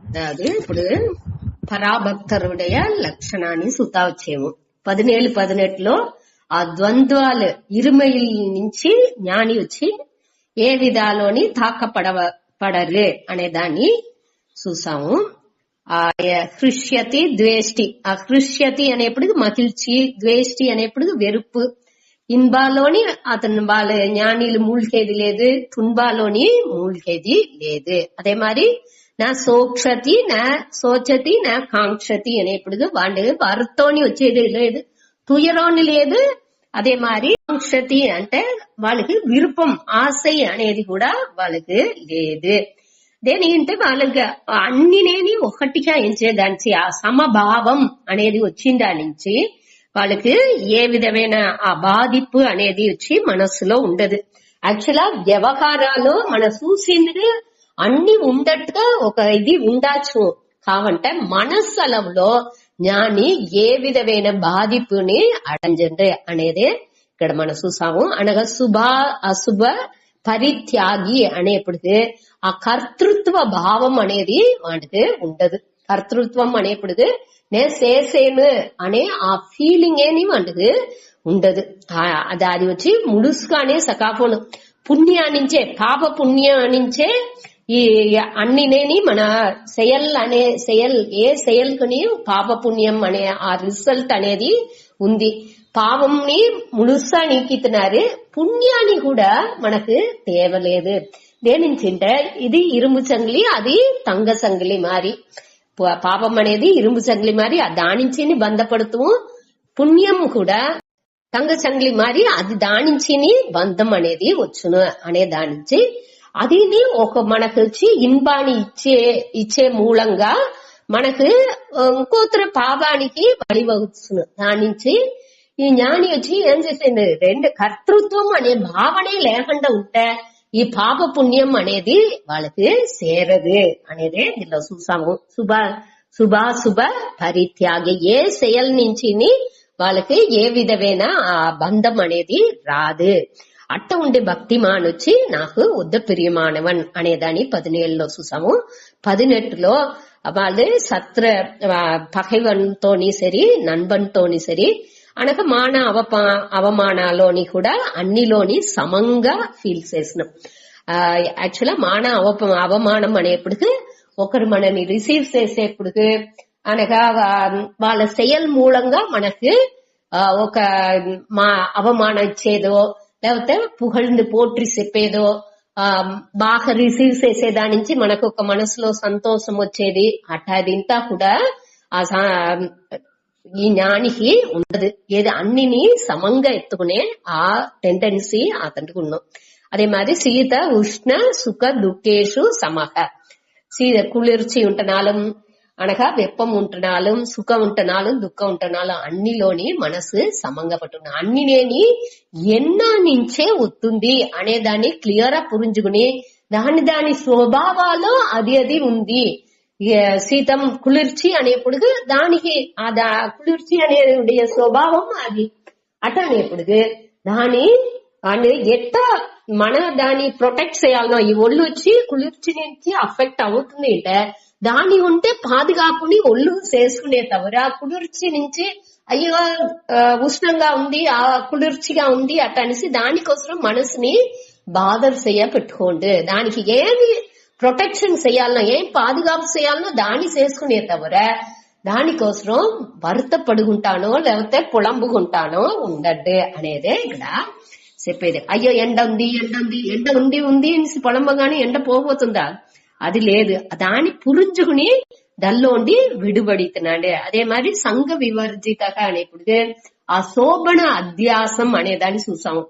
అதாவது ఇప్పుడు పరాభక్తరుடைய లక్షణాన్ని సుతా వచ్చేము 17-18లో ఆ ద్వంద్వాలు ఇరుమయిల నుంచి జ్ఞాని వచ్చి ఏ విధాలోని తాకపడరు అనే దాన్ని చూసాము. ఆ హృష్యతి ద్వేష్టి, ఆ హృష్యతి అనేప్పుడు మకిల్చి, ద్వేష్టి అనేప్పుడు వెరుపు. ఇన్బాలోని అతను వాళ్ళ జ్ఞానిలు మూల్కేది లేదు, తున్బాలోని మూల్కేది లేదు. అదే మరి నా సోక్షతి నా సోచతి నా కాంక్షతి అనేప్పుడు వారితోని వచ్చేది లేదు, తుయరోని లేదు. అదే మరి కాంక్షతి అంటే వాళ్ళకి విరుపం, ఆశ అనేది కూడా వాళ్ళకి లేదు. దేనింటే వాళ్ళకి అన్నినేని ఒకటిగా ఎంచేదానికి ఆ సమభావం అనేది వచ్చిందా నుంచి వాళ్ళకి ఏ విధమైన ఆ బాధింపు అనేది వచ్చి మనస్సులో ఉండదు. యాక్చువల్గా వ్యవహారాలు మన చూసింది అన్ని ఉండట్టుగా ఒక ఇది ఉండొచ్చు కావంటే మనస్సలంలో జ్ఞాని ఏ విధమైన బాధింపుని అడంజండ్రే అనేది ఇక్కడ మనం చూసాము. అనగా శుభ అశుభ పరిత్యాగి అనేప్పటికీ ఆ కర్తృత్వ భావం అనేది వాటికి ఉండదు. కర్తృత్వం అనేప్పటికీ నేను చేసేను అనే ఆ ఫీలింగ్ ఏని వాటికి ఉండదు. అది వచ్చి ముడుసుగానే సకాపోను పుణ్యానించే పాప పుణ్యానించే ఈ అన్నినేని మన సెయల్ అనే సెయల్ ఏ సెయల్ కొని పాప పుణ్యం అనే ఆ రిజల్ట్ అనేది ఉంది. పావంని ముడుసా నీకితున్నారు, పుణ్యాన్ని కూడా మనకు తేవలేదు. దేనించింటే ఇది ఇరుంబు సంగిలి, అది తంగ సంగిలి మారి. పాపం అనేది ఇరుంబు సంగిలి మారి దానించి బంధపడుతూ, పుణ్యం కూడా తంగ సంగిలి మారి అది దానించి బంధం అనేది వచ్చును అనే దానించి అది ఒక మనకు వచ్చి ఇన్బాని ఇచ్చే మూలంగా మనకు ఇంకోతర పాపానికి బలివచ్చును. దాని నుంచి ఈ జ్ఞాని వచ్చి ఏం చేసింది, రెండు కర్తృత్వం అనే భావనే లేకుండా ఉంటే ఈ పాప పుణ్యం అనేది వాళ్ళకి చేరదు అనేది దీనిలో చూసాము. శుభాశుభ పరిత్యాగి ఏ సెయల్ నుంచి వాళ్ళకి ఏ విధమైన ఆ బంధం అనేది రాదు. అట్ట ఉండే భక్తిమాన్ వచ్చి నాకు ఉద్ద ప్రియమానవన్ అనేదాన్ని 17లో చూసాము. 18లో వాళ్ళు సత్ర పகைவன்తోని సరి నన్బన్తోని సరి అనక మాన అవమానాలోని కూడా అన్నిలోని సమంగా ఫీల్ చేసినాం. యాక్చువల్గా మాన అవమానం అనేప్పటికి ఒకరు మనని రిసీవ్ చేసేప్పటికి అనగా వాళ్ళ సెయల్ మూలంగా మనకి ఒక మా అవమానం ఇచ్చేదో లేకపోతే పుగళ్ళని పోట్రి చెప్పేదో బాగా రిసీవ్ చేసేదాని నుంచి మనకు ఒక మనసులో సంతోషం వచ్చేది అటాదింతా కూడా ఈ జ్ఞానికి ఉండదు. ఏది అన్నిని సమంగా ఎత్తుకునే ఆ టెండెన్సీ అతనికి ఉన్నాం. అదే మాది శీత ఉష్ణ సుఖ దుఃఖేషు సమహ. కుளிர்ச்சி ఉంటనాலும் అనగా వెప్పం ఉంటనాலும் సుఖం ఉంటనాலும் దుఃఖం ఉంటనాலும் అన్నిలోని మనసు సమంగా పట్టున్నా అన్నినేని ఎన్నా నుంచే వస్తుంది అనే దాన్ని క్లియర్ గా పురించుకుని దాని స్వభావాలు అది ఉంది. శీతం కుளிర్ச்சி అనేప్పుడు దానికి ఆ కుளிர்ச்சி అనే స్వభావం అది అట అనేప్పుడు దాని ఎట్ట మన దాన్ని ప్రొటెక్ట్ చేయాలనో ఈ ఒళ్ళు వచ్చి కుளிர்ச்சி నుంచి అఫెక్ట్ అవుతుంది అంటే దాని ఉంటే పాదుగాపుని ఒళ్ళు చేసుకునే తవర కుளிர்ச்சி నుంచి అయ్యో ఉష్ణంగా ఉంది ఆ కుளிர்ச்சிగా ఉంది అట్ట అనేసి దానికోసం మనసుని బాధలు పెట్టుకోండి. దానికి ఏమి ప్రొటెక్షన్ చేయాలనో ఏం పాదుగాపు చేయాలనో దాన్ని చేసుకునే తవర దానికోసం భర్త పడుకుంటానో లేకపోతే పులంబుకుంటానో ఉండద్దు అనేదే ఇక్కడ చెప్పేది. అయ్యో ఎండ ఉంది అనేసి పొలంబగానే ఎండ పోబోతుందా, అది లేదు. దాన్ని పురించుకుని దల్లోండి విడుబడితున్నాడు. అదే మరి సంఘ వివర్జిత అనేప్పుడు ఆ శోభణ అధ్యాసం అనేదాన్ని చూసాము.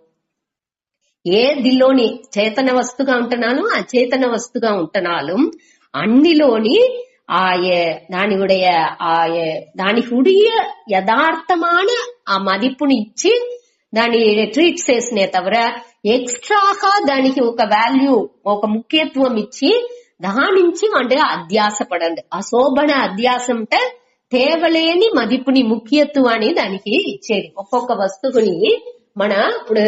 ఏ దిల్లోని చేతన వస్తుగా ఉంటున్నాను అచేతన వస్తుగా ఉంటున్నాను అన్నిలోని దానికి ఉడియ యథార్థமான ఆ మదిపుని ఇచ్చి దాన్ని ట్రీట్ చేసినే తవర ఎక్స్ట్రాగా దానికి ఒక వాల్యూ ఒక ముఖ్యత్వం ఇచ్చి దాని నుంచి అంటే అధ్యాస పడండి. ఆ శోభణ అధ్యాసం అంటే తేవలేని మదిపుని ముఖ్యత్వాన్ని దానికి ఇచ్చేది. ఒక్కొక్క వస్తువుని మన ఇప్పుడు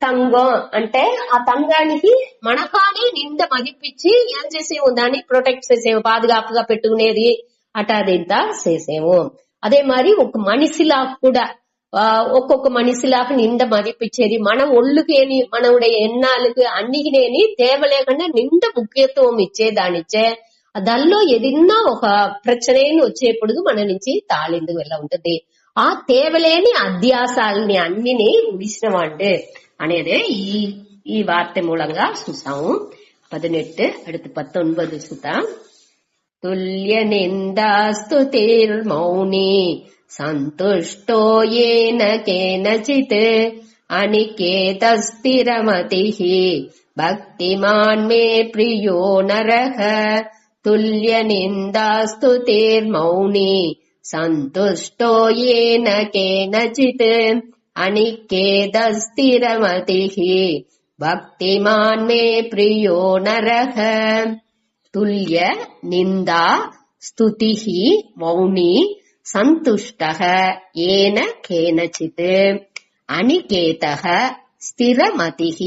తంగం అంటే ఆ తంగానికి మనకానే నిండా మదిపించి ఏం చేసేము, దాన్ని ప్రొటెక్ట్ చేసేము, పాదుగాపుగా పెట్టుకునేది అటాదింతా చేసేము. అదే మరి ఒక మనిషిలా కూడా ఒక్కొక్క మనిషిలాగా నిండా మదిపించేది, మన ఒళ్ళుకేని మనవుడే ఎన్నాళ్ళకి అన్నికినేని తేవలేకుండా నిండా ముఖ్యత్వం ఇచ్చేదానిచ్చే. దానిలో ఏదన్నా ఒక ప్రచనేని వచ్చేప్పుడు మన నుంచి తాళిందుకు వెళ్ళ ఉంటది. ఆ తేవలేని అధ్యాసాలని అన్నిని ఉడిసినవాడు అనేది ఈ వార్త మూలంగా చూసాము. 18 அடுத்து 19 సుతా. తుల్య నిందాస్తుతిర్మౌని సంతుష్టో ఏన కేనచిత్ అనికేతస్థిరమతిః భక్తిమాన్ మే ప్రియో నరః. తుల్య నిందాస్తుతిర్మౌని సంతుష్టో ఏన కేనచిత్ అనికేతస్థిరమతిః భక్తిమాన్ మే ప్రియో నరః. తుల్య నిందా స్తుతిః మౌని సంతుష్టః ఏన కేనచిత్ అనికేతః స్థిరమతిః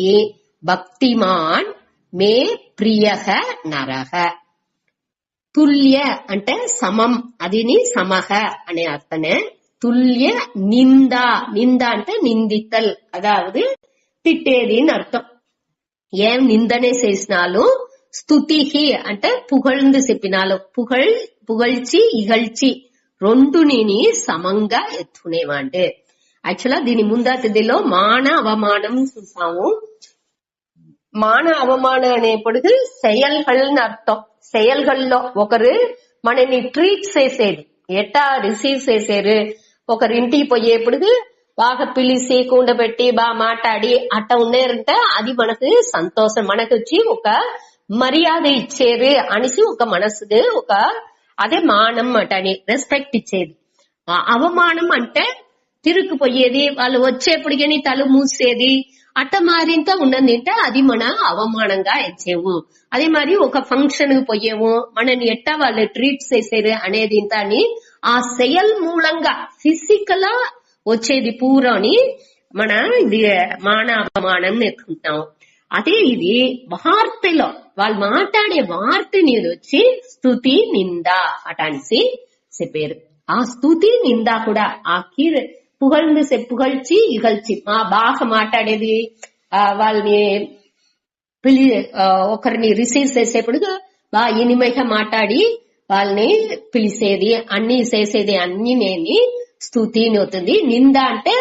భక్తిమాన్ మే ప్రియః నరః. తుల్య అంటే సమం, అదిని సమహ అనే అర్థనే. తుల్య నిందా, నింద అంటే నిందితల్, అదావదు తిట్టేది అని అర్థం. ఏం నిందనే చేసినాలు. స్తుతిహి అంటే పుగழ்ந்து చెప్పినాలు, పుగழ்చి ఇగழ்చి రెండుని సమంగా ఎత్తుకునేవాంటే. యాక్చువల్గా దీని ముందటిదిలో మాన అవమానం చూసాము. మాన అవమానం అనేప్పటికీ செயல்கள்னு అర్థం. செயல்கள்లో ఒకరు మనని ట్రీట్ చేసేది, ఎట్టా రిసీవ్ చేసేరు. ఒకరి ఇంటికి పోయేప్పుడు బాగా పిలిచి కూండబెట్టి బాగా మాట్లాడి అట్ట ఉన్నారంటే అది మనకు సంతోషం. మనకు వచ్చి ఒక మర్యాద ఇచ్చేరు అనేసి ఒక మనసుకు ఒక అదే మానం అటని రెస్పెక్ట్ ఇచ్చేది. అవమానం అంటే తిరుక్కుపోయేది, వాళ్ళు వచ్చేప్పటికని తల మూసేది, అట్ట మారింత ఉన్నదంటే అది మన అవమానంగా ఇచ్చేవు. అదే మరి ఒక ఫంక్షన్ కు పోయేము, మనని ఎట్టా వాళ్ళు ట్రీట్ చేసేరు అనేది అని ఆ సెయల్ మూలంగా ఫిజికల్ వచ్చేది పూరని మన ఇది మాన అవమానం నేర్చుకుంటాం. అదే ఇది వార్తలో వాళ్ళు మాట్లాడే వార్తని వచ్చి స్తుతి నింద అటాన్సి చెప్పారు. ఆ స్తుతి నింద కూడా ఆ పుగழ்చి ఇగల్చి బాగా మాట్లాడేది, వాళ్ళని ఒకరిని రిసీవ్ చేసేప్పుడు బాగా ఇనిమైగా మాట్లాడి వాళ్ళని పిలిచేది, అన్ని చేసేది అన్ని నేని స్తుతిని అవుతుంది. నింద అంటే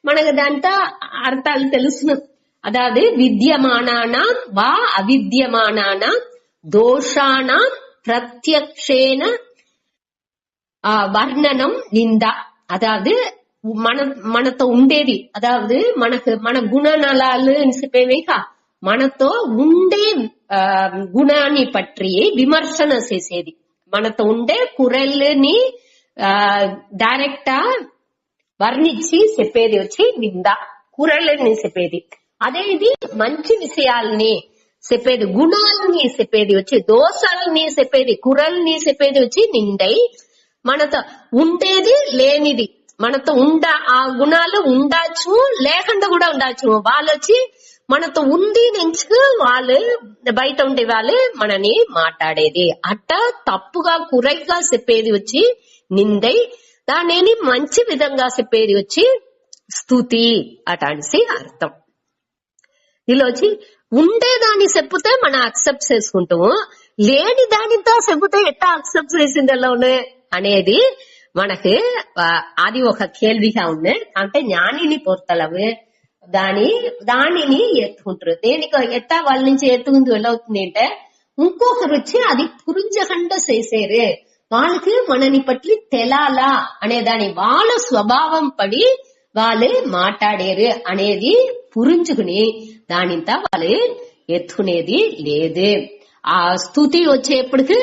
మనకు దాంతో అర్థాలు తెలుసు. అదాది విద్యమానానాం వా అవిద్యమానానాం దోషానాం ప్రత్యక్షేన వర్ణనం నింద. అదాది మనతో ఉండేది, అదాவது మన గుణనలాలు చెప్పేవేక మనతో ఉండే గుణాన్ని పట్టి విమర్శన చేసేది. మనతో ఉండే కురల్ని డైరెక్టా వర్ణించి చెప్పేది వచ్చి నింద, కురల్ని చెప్పేది. అదే ఇది మంచి విషయాల్ని చెప్పేది, గుణాలని చెప్పేది వచ్చి దోషాలని చెప్పేది, కురల్ని చెప్పేది వచ్చి నిందై. మనతో ఉండేది లేనిది, మనతో ఆ గుణాలు ఉండొచ్చు లేకుండా కూడా ఉండొచ్చు. వాళ్ళు వచ్చి మనతో ఉంది నుంచి వాళ్ళు బయట ఉండే వాళ్ళు మనని మాట్లాడేది అట్ట తప్పుగా కురైగా చెప్పేది వచ్చి నిందై. దానిని మంచి విధంగా చెప్పేది వచ్చి స్తుతి అటాన్సి అర్థం. ఇలా వచ్చి ఉండేదాన్ని చెప్తే మనం అక్సెప్ట్ చేసుకుంటాము, లేని దానితో చెబితే ఎట్టా అక్సెప్ట్ చేసిందలో అనేది మనకి అది ఒక కేள்విగా ఉంది. అంటే జ్ఞానిని పొరతలవు దానిని ఎత్తుకుంటారు. దేనికి ఎట్టా వాళ్ళ నుంచి ఎత్తుకుంటూ వెళ్ళవుతుంది అంటే ఇంకొకరు వచ్చి అది పురించకుండా చేసేరు, వాళ్ళకి మనని పట్ల తెలాలా అనే దాని వాళ్ళ స్వభావం పడి వాళ్ళు మాట్లాడేరు అనేది పురించుకుని దానింతా వాళ్ళు ఎత్తుకునేది లేదు. ఆ స్తుతి వచ్చేప్పటికి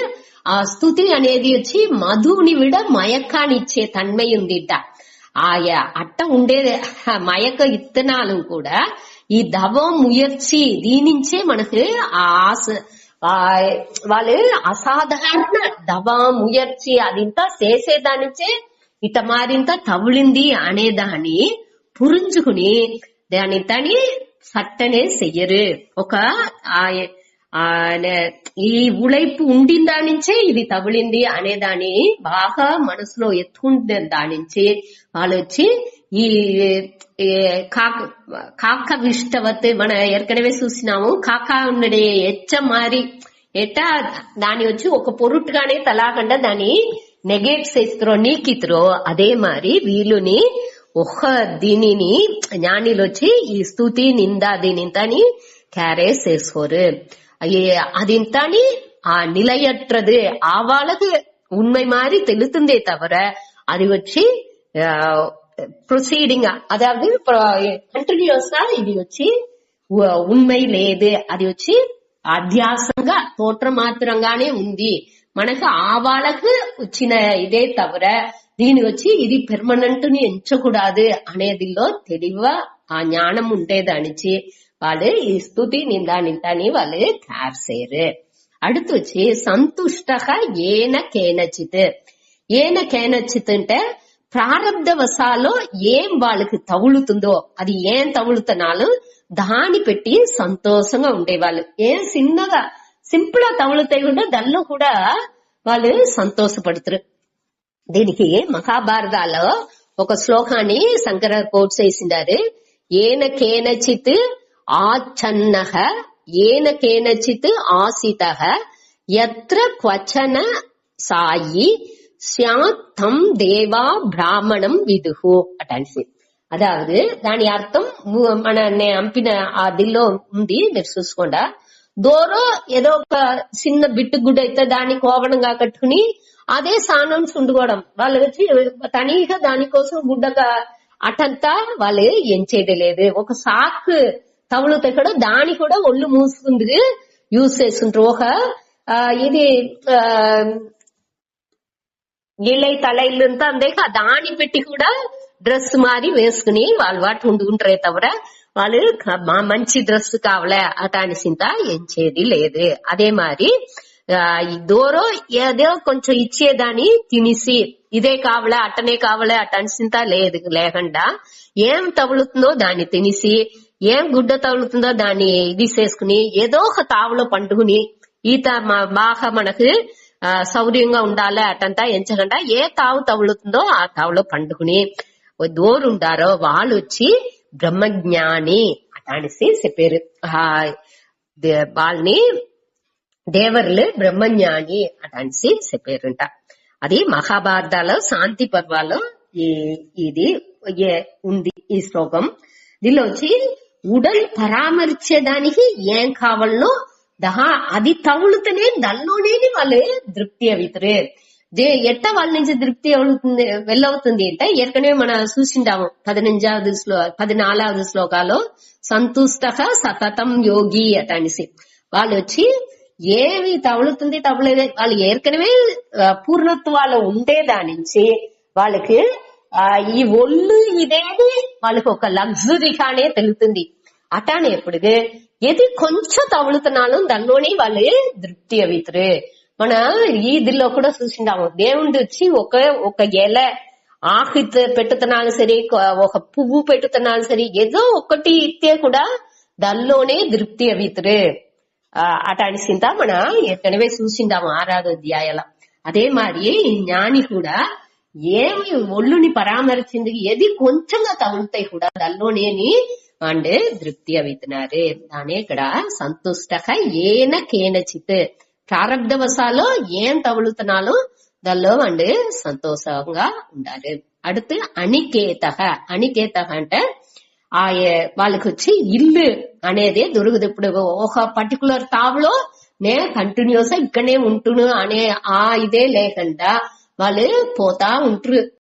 ఆ స్తుతి అనేది వచ్చి మధుని విడ మయకాన్ని ఇచ్చే తన్మై ఉందిట. ఆయా అట్ట ఉండేది మయక ఇత్తనాలు కూడా ఈ దవం ముయర్చి దీనించే మనకు ఆ ఆశ వాళ్ళు అసాధారణ దవం ముయర్చి అదింత చేసేదానిచే ఇట మారింత తవులింది అనేదాన్ని పురించుకుని దాని తని సట్టనే చెయ్యరు. ఒక ఈ ఉళైపు ఉండిన దాని నుంచే ఇది తగులింది అనే దాన్ని బాగా మనసులో ఎత్తుకుంటే దాని నుంచి వాళ్ళు వచ్చి ఈ కాక విష్టవత్ మన ఏற்கனவே చూసినాము. కాకా ఉన్నడే ఎచ్చ మారి ఎట్టా దాని వచ్చి ఒక పొరుట్టుగానే తలాకుండా దాన్ని నెగేట్ చేస్తారో నీకితురో అదే మరి వీళ్ళుని ఒక దీనిని జ్ఞానిలు వచ్చి ఈ స్తుతి నింద దీనింతని கேரேஸ் చేసుకోరు. அதின்தானி நிலையற்றது ஆவாளுக்கு உண்மை மாதிரி தெலுத்துந்தே தவிர அது வச்சு ప్రొసీడింగ్ అதாவது కంటిన్యూస్ గా ఇది వచ్చి ఉన్మై లేదు, అది వచ్చి అధ్యాసంగా తోట్ర మాత్రంగానే ఉంది. మనకు ఆవాళ్ళకు వచ్చిన ఇదే తవిర దీని వచ్చి ఇది పెర్మనెంట్ ని ఎంచకూడదు అనేదిలో తెలివ ఆ జ్ఞానం ఉండేదనిచి వాళ్ళు ఈ స్తుతి నిందా నిందాని వాళ్ళు కేర్ చేయరు. அடுத்து వచ్చి సంతుష్టக ఏన కేనచిత్. ఏన కేనచిత్ అంటే ప్రారంధ వశాలో ఏం వాళ్ళకి తగులుతుందో అది ఏం తగులుతున్నాలో దాని పెట్టి సంతోషంగా ఉండేవాళ్ళు. ఏం చిన్నగా సింపుల్ గా తగులుతాయి కూడా దానిలో కూడా వాళ్ళు సంతోషపడుతారు. దీనికి మహాభారతాలో ఒక శ్లోకాన్ని శంకర కోట్ చేసిండారు. ఏన కేనచిత్ ఆచన్నః ఏన కేనచిత్ ఆసితః యత్ర క్వచన సాయి శాతం దేవా బ్రాహ్మణం విదుహు అటన్సి. అదావదు దాని అర్థం మన అంపిన ఆ దిల్లో ఉంది, మీరు చూసుకోండా. దూరం ఏదో ఒక చిన్న బిట్టు గుడ్డ అయితే దాన్ని కోవడంగా కట్టుకుని అదే స్థానం ఉండుకోవడం వాళ్ళు వచ్చి తనీగా దానికోసం గుడ్డగా అటంతా వాళ్ళు ఎంచేది లేదు. ఒక సాక్ తవులుతో కూడా దాని కూడా ఒళ్ళు మూసుకుంది యూజ్ చేస్తుంటారు. ఒక ఇది ఇళ్ళై తల ఇల్లుంతా అందేక దాని పెట్టి కూడా డ్రెస్ మారి వేసుకుని వాళ్ళు వాటి ఉండుకుంటారే తవర వాళ్ళు మంచి డ్రెస్ కావాలే అటాని సింత ఎంచేది లేదు. అదే మరి దూరం ఏదో కొంచెం ఇచ్చేదాన్ని తినిసి ఇదే కావాలే అట్టనే కావాలే అటాని సింత లేదు లేకుండా ఏం తగులుతుందో దాన్ని తినిసి ఏం గుడ్డ తగులుతుందో దాన్ని ఇది చేసుకుని ఏదో ఒక తావులో పండుకుని ఈత బాగా మనకు సౌర్యంగా ఉండాలి అటంతా ఎంచకుండా ఏ తావు తగులుతుందో ఆ తావులో పండుకుని దోరుంటారో వాళ్ళు వచ్చి బ్రహ్మజ్ఞాని అటానిసి చెప్పారు. వాళ్ళని దేవర్లు బ్రహ్మజ్ఞాని అటానిసి చెప్పారంట. అది మహాభారతాలో శాంతి పర్వాలో ఇది ఉంది ఈ శ్లోకం. దీనిలో వచ్చి ఉడల్ పరామర్చేదానికి ఏం కావాలనో అది తగులుతూనే దానిలోనే వాళ్ళు తృప్తి అవుతారు. ఎట్ట వాళ్ళ నుంచి తృప్తి వెళ్ళవుతుంది అంటే ఏற்கனவே మనం చూసిండాము 14వ శ్లోకాలో సంతుష్టః సతతం యోగి అటనిసి. వాళ్ళు వచ్చి ఏమి తగులుతుంది తగులేదే వాళ్ళు ఏற்கனவே పూర్ణత్వాలు ఉండేదాని నుంచి వాళ్ళకి ఈ ఒళ్ళు ఇదేది వాళ్ళకి ఒక లగ్జరీగానే తెలుస్తుంది. అటానే ఎప్పుడు ఏది కొంచెం తగులుతున్నాను దానిలోనే వాళ్ళు తృప్తి అవుతారు. మన ఈ దిల్లో కూడా చూసిండాము. దేవుడు వచ్చి ఒక ఎల ఆకు పెట్టుతున్నాను సరే, ఒక పువ్వు పెట్టుతున్నాను సరే, ఏదో ఒకటి ఇస్తే కూడా దానిలోనే తృప్తి అవుతారు. అటాని సింత మన ఏற்கனவே చూసిండాము 6వ అధ్యాయంలో. అదే మరి జ్ఞాని కూడా ఏమి ఒళ్ళుని పరామర్చింది ఏది కొంచెంగా తగులుతాయి కూడా దానిలోనేని అండ్ తృప్తి అవుతున్నారు. దానే ఇక్కడ సంతుష్టక ఏన కేనచిత్ ప్రారంధ వశాలో ఏం తగులుతున్నాలో దానిలో అండ్ సంతోషంగా ఉండాలి. அடுத்து అనికేత. అనికేత అంటే వాళ్ళకి వచ్చి ఇల్లు అనేది దొరుకుదు. ఇప్పుడు ఒక పర్టికులర్ తావులో నే కంటిన్యూస్ గా ఇక్కడనే ఉంటును అనే ఇదే లేకుండా వాళ్ళు పోతా ఉంటారు.